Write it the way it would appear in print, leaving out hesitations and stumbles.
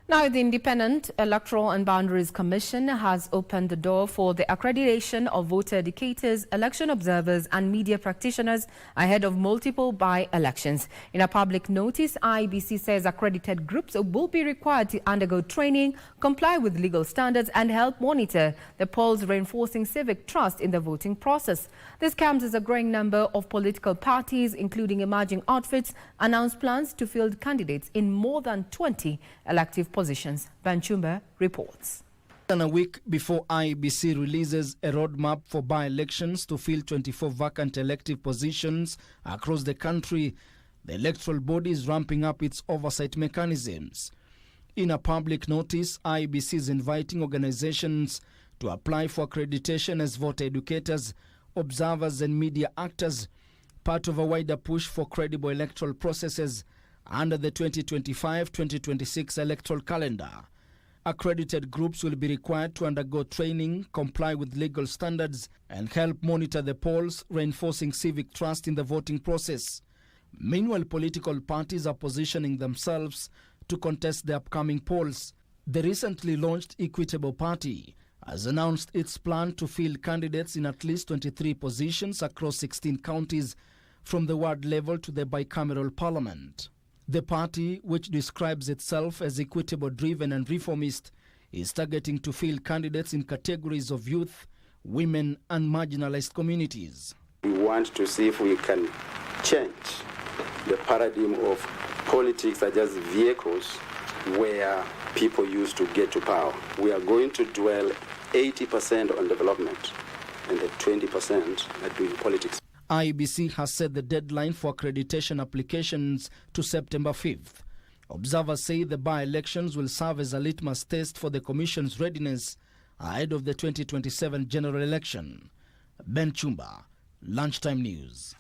Now, the Independent Electoral and Boundaries Commission has opened the door for the accreditation of voter educators, election observers and media practitioners ahead of multiple by-elections. In a public notice, IEBC says accredited groups will be required to undergo training, comply with legal standards and help monitor the polls, reinforcing civic trust in the voting process. This comes as a growing number of political parties, including emerging outfits, announce plans to field candidates in more than 20 elective positions. Banchumba reports. A week before IEBC releases a roadmap for by-elections to fill 24 vacant elective positions across the country, the electoral body is ramping up its oversight mechanisms. In a public notice, IEBC is inviting organizations to apply for accreditation as voter educators, observers and media actors, part of a wider push for credible electoral processes under the 2025-2026 electoral calendar. Accredited groups will be required to undergo training, comply with legal standards, and help monitor the polls, reinforcing civic trust in the voting process. Meanwhile, political parties are positioning themselves to contest the upcoming polls. The recently launched Equitable Party has announced its plan to field candidates in at least 23 positions across 16 counties, from the ward level to the bicameral parliament. The party, which describes itself as equitable-driven and reformist, is targeting to field candidates in categories of youth, women and marginalized communities. We want to see if we can change the paradigm of politics as just vehicles where people used to get to power. We are going to dwell 80% on development and the 20% are doing politics. IEBC has set the deadline for accreditation applications to September 5th. Observers say the by-elections will serve as a litmus test for the Commission's readiness ahead of the 2027 general election. Ben Chumba, Lunchtime News.